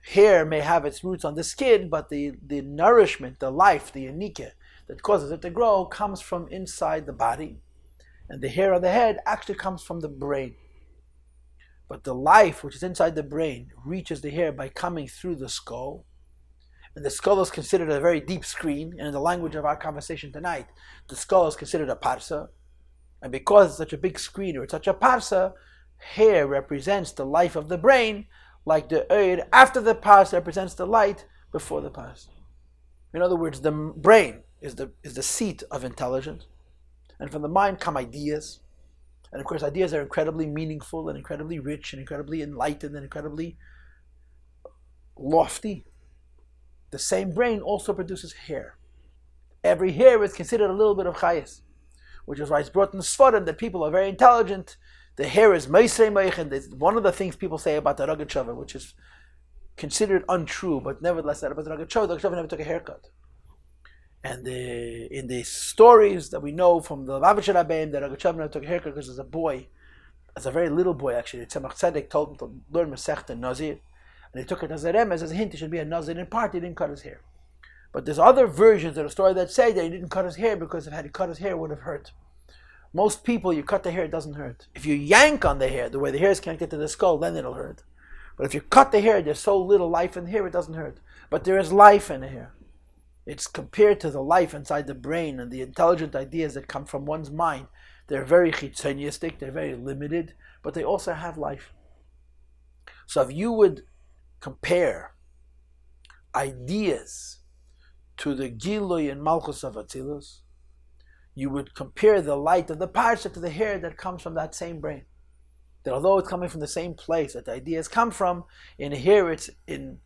hair may have its roots on the skin, but the nourishment, the life, the yanike that causes it to grow comes from inside the body. And the hair on the head actually comes from the brain. But the life which is inside the brain reaches the hair by coming through the skull. And the skull is considered a very deep screen. And in the language of our conversation tonight, the skull is considered a parsa. And because it's such a big screen or it's such a parsa, hair represents the life of the brain, like the oir after the parsa represents the light before the parsa. In other words, the brain is the seat of intelligence. And from the mind come ideas. And of course, ideas are incredibly meaningful and incredibly rich and incredibly enlightened and incredibly lofty. The same brain also produces hair. Every hair is considered a little bit of chayes, which is why it's brought in the Sfarim that people are very intelligent. The hair is meisrei meichen. One of the things people say about the Rogatchover, which is considered untrue, but nevertheless that about the Rogatchover never took a haircut. And in the stories that we know from the Lavash Rabbeim, that Rogatchover never took a haircut because as a boy, as a very little boy actually, Tzemach Tzedek told him to learn Masechta Nazir. And he took it as a remez, as a hint, he should be a Nazir in part, he didn't cut his hair. But there's other versions of the story that say that he didn't cut his hair because if had he cut his hair, it would have hurt. Most people, you cut the hair, it doesn't hurt. If you yank on the hair, the way the hair is connected to the skull, then it'll hurt. But if you cut the hair, there's so little life in the hair, it doesn't hurt. But there is life in the hair. It's compared to the life inside the brain and the intelligent ideas that come from one's mind. They're very chitzonistic, they're very limited, but they also have life. So if you would compare ideas to the Gilui and Malchus of Atzilus, you would compare the light of the Parsha to the hair that comes from that same brain. That although it's coming from the same place that the ideas come from, in here it's in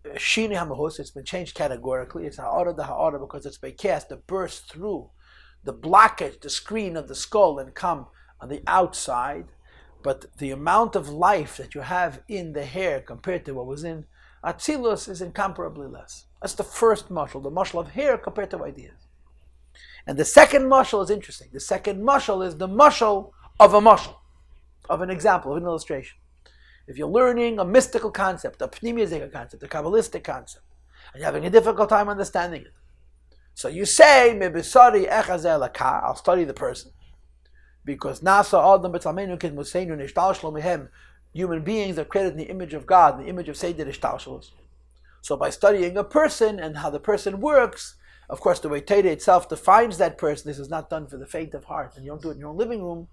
Shini HaMahus, it's been changed categorically. It's Ha'ara the Ha'ara because it's been cast to burst through the blockage, the screen of the skull and come on the outside. But the amount of life that you have in the hair compared to what was in Atzilus is incomparably less. That's the first mashal, the mashal of hair compared to ideas. And the second mashal is interesting. The second mashal is the mashal of a mashal, of an example, of an illustration. If you're learning a mystical concept, a pneumistic concept, a kabbalistic concept, and you're having a difficult time understanding it, so you say, I'll study the person. Because human beings are created in the image of God, the image of Seder Ishtalshalos. So by studying a person and how the person works, of course the way Torah itself defines that person, this is not done for the faint of heart, and you don't do it in your own living room,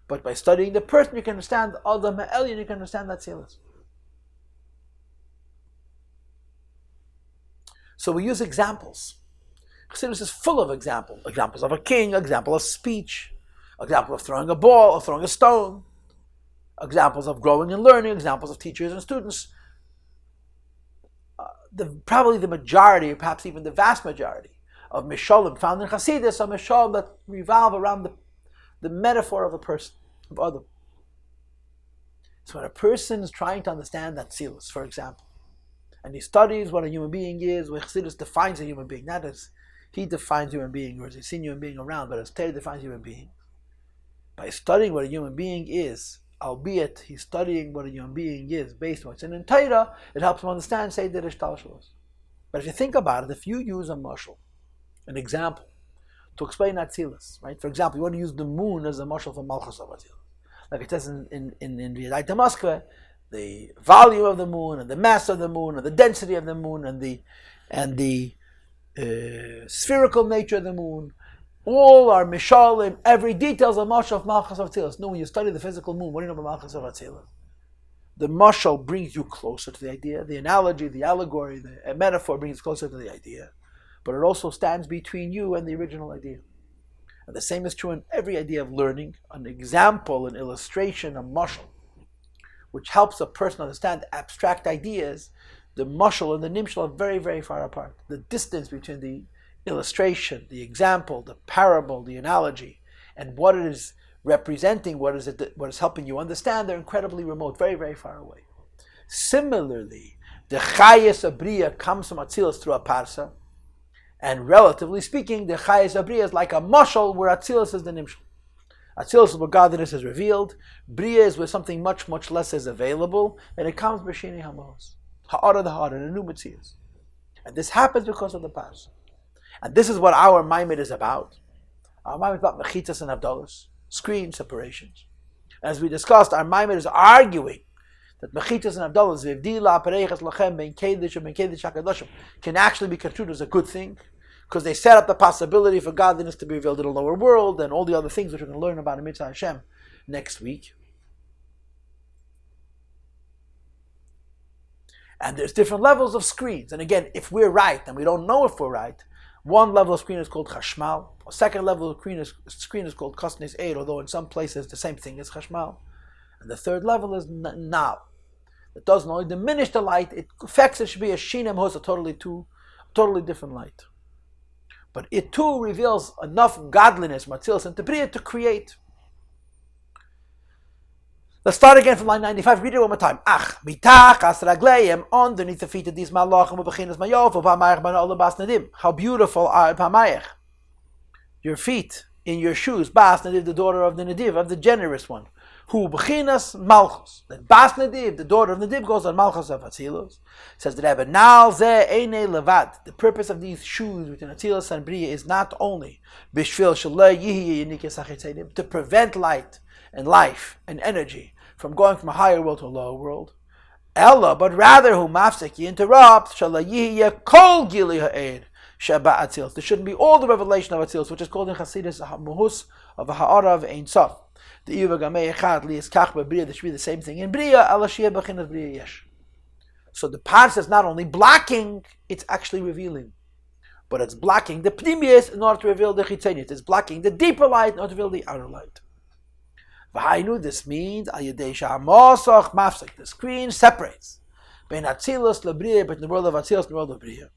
but by studying the person you can understand Adam Ha'elyon, you can understand that Tzilas. So we use examples. Chassidus is full of examples. Examples of a king, example of speech, example of throwing a ball or throwing a stone, examples of growing and learning, examples of teachers and students. Probably the majority, or perhaps even the vast majority, of Mishalim found in Chassidus are Mishalim that revolve around the metaphor of a person, of Adam. So when a person is trying to understand that Tzilus, for example, and he studies what a human being is, where Chassidus defines a human being, not as he defines human being or as he's seen human being around, but as Torah defines human being. By studying what a human being is, albeit he's studying what a human being is based on what's in Torah, it helps him understand Seder Ishtalshalos. But if you think about it, if you use a mashal, an example, to explain Atzilus, right? For example, you want to use the moon as a mashal for Malchus of Atzilus. Like it says in Liadi Moskva, the volume of the moon and the mass of the moon and the density of the moon and the spherical nature of the moon, all are mishalim, every detail is a mashal of Malchus of Atzilus. No, when you study the physical moon, what do you know about Malchus of Atzilus? The mashal brings you closer to the idea, the analogy, the allegory, the metaphor brings you closer to the idea, but it also stands between you and the original idea. And the same is true in every idea of learning, an example, an illustration, a mashal, which helps a person understand abstract ideas. The mashal and the nimshal are very, very far apart. The distance between the illustration, the example, the parable, the analogy, and what it is representing, what is helping you understand, they're incredibly remote, very, very far away. Similarly, the chayes abriya comes from Atzilus through a parsa, and relatively speaking, the chayes abriya is like a mashal where Atzilus is the nimshal. Atzilus is where godliness is revealed, briya is where something much, much less is available, and it comes b'shini hamos, ha'ara the ha'ara, a new metzias. And this happens because of the parsa. And this is what our Maamar is about. Our Maamar is about mechitas and avdalos, screen separations. As we discussed, our Maamar is arguing that mechitas and avdalos can actually be construed as a good thing, because they set up the possibility for godliness to be revealed in the lower world and all the other things which we're going to learn about in Mitzvah Hashem next week. And there's different levels of screens. And again, if we're right, and we don't know if we're right, one level of screen is called chashmal. A second level of screen is called kasnis eir, although in some places the same thing is chashmal. And the third level is nav. It doesn't only diminish the light, it affects it should be a shinem hos, a totally different light. But it too reveals enough godliness, matzilas, and tebriya to create. Let's start again from line 95. Read it one more time. Mitach as ragleim, underneath the feet of these malachim, ubechinas mayof, upamayach bana olam bas nadim. How beautiful are pamayach, your feet in your shoes. Bas nadiv, the daughter of the nadiv, of the generous one. Who b'chinas malchus. That Bas Nadiv, the daughter of Nadiv, goes on malchus of Atzilus. Says the Rebbe, Nal ze eine levad. The purpose of these shoes between Atzilus and Bria is not only b'shvil shalei yihi yinikes achitzedim, to prevent light and life and energy from going from a higher world to a lower world. Ella, but rather who mafsek, you interrupt, shalei yihi kol gili ha'ed sheba Atzilus. There shouldn't be all the revelation of Atzilus, which is called in Chassidishe Parsha of a ha'ara of Ein Sof. The Iva Gamei Echad Lias Kach Bria, there should be the same thing in Bria, Alashia Bechinas Bria Yesh. So the Parshas is not only blocking, it's actually revealing. But it's blocking the Pnimius in order to reveal the Chitzenius. It's blocking the deeper light in order to reveal the outer light. V'hainu, this means Al Yedei Sha'amosach Mafsek. The screen separates between Atzilus LeBria, between the world of Atzilus and the world of Bria.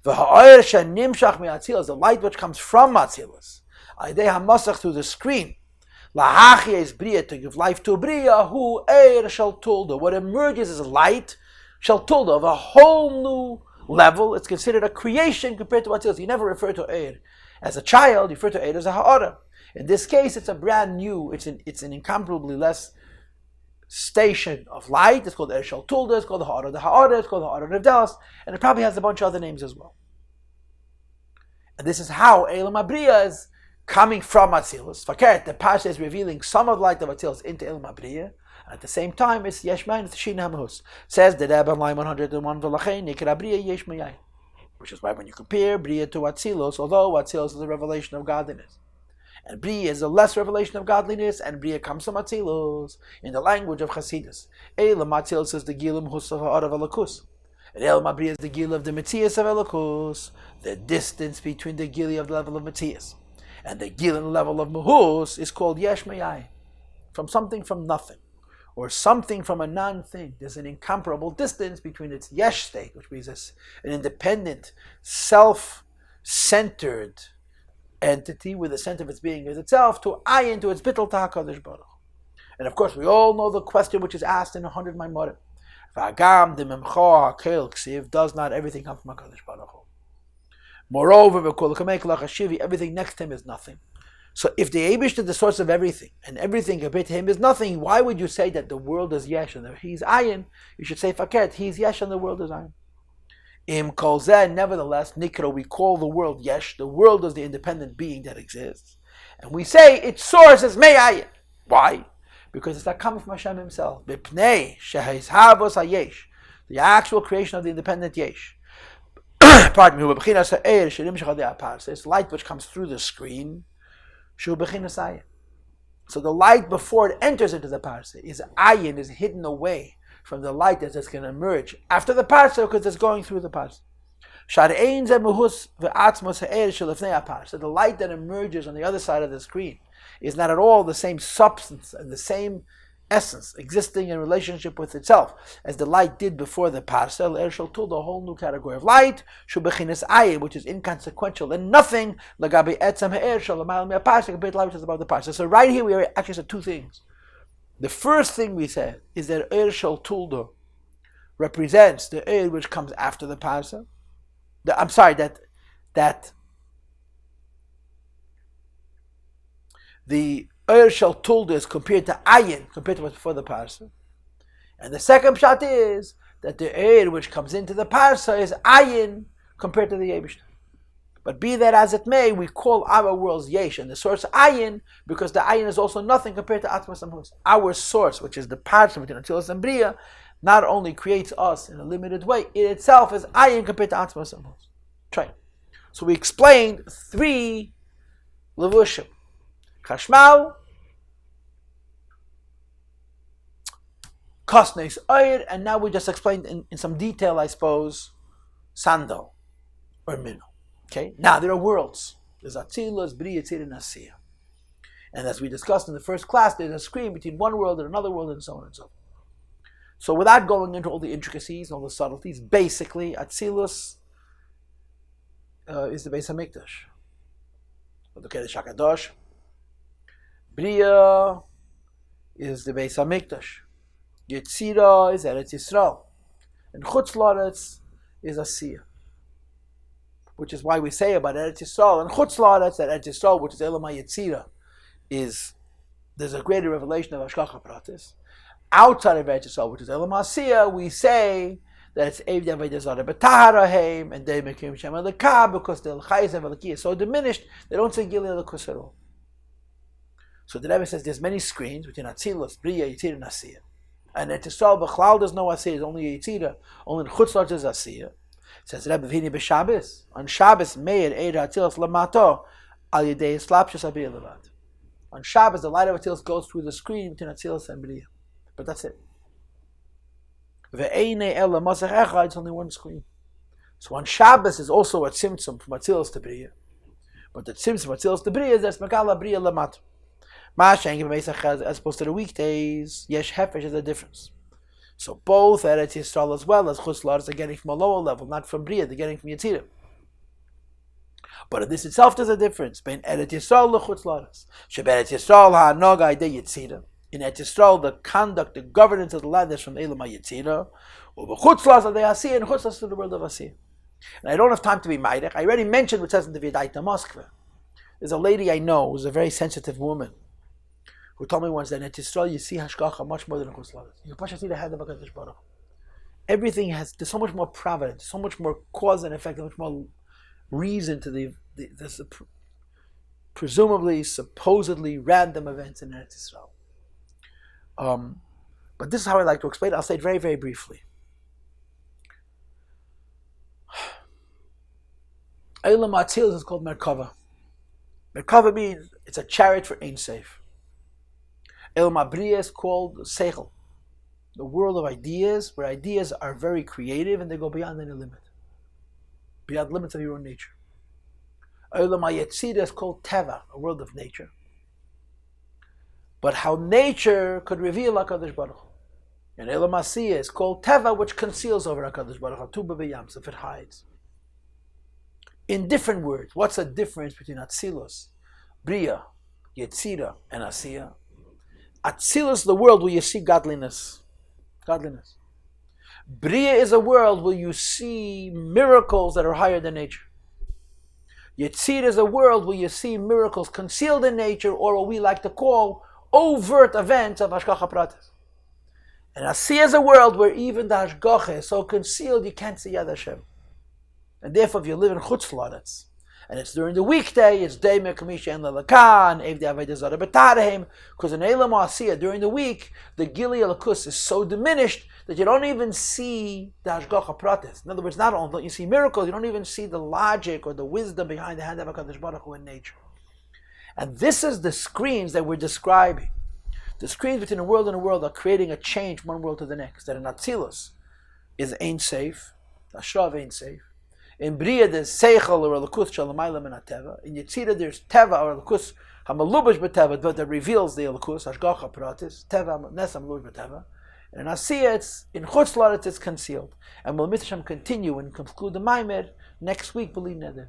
V'ha'oyer she'nimshach mi'Atzilus, the light which comes from Atzilus. Al Yedei HaMosach, through the screen. Lahachia is Bria, to give life to Bria, who Eir Shel Tulda. What emerges is light, Shel Tulda, of a whole new level. It's considered a creation compared to what else. You never refer to Eir as a child, you refer to Eir as a Ha'ara. In this case, it's a brand new, it's an incomparably less station of light. It's called Eir Shel Tulda, it's called the Ha'ara. The Ha'ara is called the Ha'ara Nevdelas, and it probably has a bunch of other names as well. And this is how Elam Abriya is coming from Atzilus. Fakert, the Parsha is revealing some of the light of Atzilus into Elam Abriya. At the same time, it's Yesh Mayin, it's Shin HaMahus. Says the Rebbe on line 101, V'lachein Nikra Abriya Yesh Mayin. Which is why when you compare Bria to Atzilus, although Atzilus is a revelation of godliness, and Bria is a less revelation of godliness, and Bria comes from Atzilus, in the language of Chassidus. Elam Atzilus is the Gilim Hus of Ha'arav Alakus. And Elam Abriya is the Gil of the Metzias of Alakus, the distance between the Gili of the level of Metzias and the Gilin level of Mahus is called Yesh Mayai, from something from nothing, or something from a non-thing. There's an incomparable distance between its Yesh state, which means an independent, self-centered entity with the center of its being is itself, to Ayin, to its Bittul HaKadosh Baruch. And of course, we all know the question which is asked in 100 Maimarim. V'agam de memcha hakel ksiv, does not everything come from HaKadosh Baruch Hu? Moreover, everything next to him is nothing. So if the Eibush is the source of everything, and everything compared to him is nothing, why would you say that the world is Yesh and he's Ayin? You should say Faket, he's Yesh and the world is Ayin. Im kol zeh, nevertheless, Nikra, we call the world Yesh. The world is the independent being that exists. And we say its source is Mei Ayin. Why? Because it's not coming from Hashem himself. B'pnei sheheizhavos hayesh, the actual creation of the independent Yesh. Pardon me, it's light which comes through the screen. So the light before it enters into the Parsha is ayin, is hidden away from the light that's going to emerge after the Parsha, because it's going through the Parsha. So the light that emerges on the other side of the screen is not at all the same substance and the same essence existing in relationship with itself as the light did before the Parsha. The whole new category of light, which is inconsequential and nothing, which is about the Parsha. So right here we actually said two things. The first thing we said is that Shel Tuldo represents the Eir which comes after the Parsha. That the Eir Shel Tulda is compared to Ayin, compared to what's before the Parsha. And the second pshat is that the Eir which comes into the Parsha is Ayin compared to the Eibush. But be that as it may, we call our worlds Yesh and the source Ayin, because the Ayin is also nothing compared to Atmas and Hus. Our source, which is the Parsha between Atzilus and Bria, not only creates us in a limited way, it itself is Ayin compared to Atmas and Hus. Try. So we explained three levushim. Chashmal, Kosnes Oyer, and now we just explained in some detail, I suppose, Sandal or Minu. Okay, now there are worlds. There's Atzilus, Bria, Tzir, and Asiya. And as we discussed in the first class, there's a screen between one world and another world, and so on and so on. So without going into all the intricacies, all the subtleties, basically, Atzilus is the Beis HaMikdash, the Kedesh HaKadosh. Bria is the Beis HaMikdash. Yetzira is Eretz Yisrael. And Chutz La'aretz is Asiya. Which is why we say about Eretz Yisrael and Chutz La'aretz that Eretz Yisrael, which is Elam HaYetzira, is there's a greater revelation of Hashgacha Pratis. Outside of Eretz Yisrael, which is Elam Asiyah, we say that it's Eved Avodah Zarah B'Taharaheim and Dei Mekim Shem Elokah, because the L'chayis and Elokah is so diminished, they don't say Gili Elokus at all. So the Rebbe says there's many screens between Atzilus, Bria, Yitzira, and Asiyah. And Eretz Yisrael, B'chlal there's no Asiyah, there's only Yitzira, only in Chutz La'aretz is Asiyah. Says Rebbe Vini b'Shabbos. On Shabbos, Meir Eir Atzilus Lamato Al Yedei Slapshus Abiyah Levat. On Shabbos, the light of Atzilus goes through the screen between Atzilus and Bria. But that's it. Ve'einei Ela Masach Echad, it's only one screen. So on Shabbos is also a tzimtzum from Atzilus to Bria. But the tzimtzum from Atzilus to Bria is that's Megala Bria Lamato. As opposed to the weekdays, Yesh Hefesh is a difference. So both Eretz Yisrael as well as Chutz La'aretz are getting from a lower level, not from Bria, they're getting from Yetzirah. But in this itself there's a difference between Eretz Yisrael and Chutz La'aretz. Eretz Yisrael ha'noga idei Yetzirah. In Eretz Yisrael, the conduct, the governance of the land is from Elam HaYetzirah. Or Chutz La'aretz they Asiyah, and Chutz La'aretz to the world of Asiyah. And I don't have time to be ma'idech. I already mentioned what says in the V'daita Moskva. There's a lady I know who's a very sensitive woman, who told me once that in Eretz Yisrael you see Hashgacha much more than in Chutz La'aretz. You see the hand of HaKadosh Baruch Hu. Everything there's so much more providence, so much more cause and effect, so much more reason to the presumably, supposedly random events in Eretz Yisrael. But this is how I like to explain it. I'll say it very, very briefly. Eilam Atzilus is called Merkava. Merkava means it's a chariot for Ein Seif. Eilam Abriya is called Seichel, the world of ideas, where ideas are very creative and they go beyond any limit, beyond limits of your own nature. Eilam HaYetzirah is called Teva, a world of nature. But how nature could reveal HaKadosh Baruch Hu. And Eilam Asiyah is called Teva, which conceals over HaKadosh Baruch Hu, Tuba B'Yam, if it hides. In different words, what's the difference between Atzilus, Bria, Yetzirah, and Asiyah? Atzilus, the world where you see godliness. Godliness. Bria is a world where you see miracles that are higher than nature. Yetzirah is a world where you see miracles concealed in nature, or what we like to call overt events of Hashgacha Pratis. And Asiyah is a world where even the Hashgacha is so concealed you can't see Yad Hashem. And therefore, if you live in Chutz La'aretz, and it's during the weekday, it's Dei Mekim and Lelakah, and Evdei Avodah Zarah B'Taharaheim, because in Eilam Asiyah, during the week, the Gili Elokus is so diminished that you don't even see the Hashgacha Pratis. In other words, not only don't you see miracles, you don't even see the logic or the wisdom behind the hand of HaKadosh Baruch Hu in nature. And this is the screens that we're describing. The screens between the world and the world are creating a change from one world to the next. That in Atzilus is Ein Seif, the Ashra of Ein Seif. In Bria there's Seichel or Elokus Shalamaylam and Ateva. In Yetzirah there's Teva or Elokus Hamalubash B'Teva, but that reveals the Elokus, Hashgacha Pratis, Teva Nes Hamalubash B'Teva. And in Asiyah, it's in Chutz La'aretz it's concealed. And we'll continue and conclude the Maimer next week, believe Neder.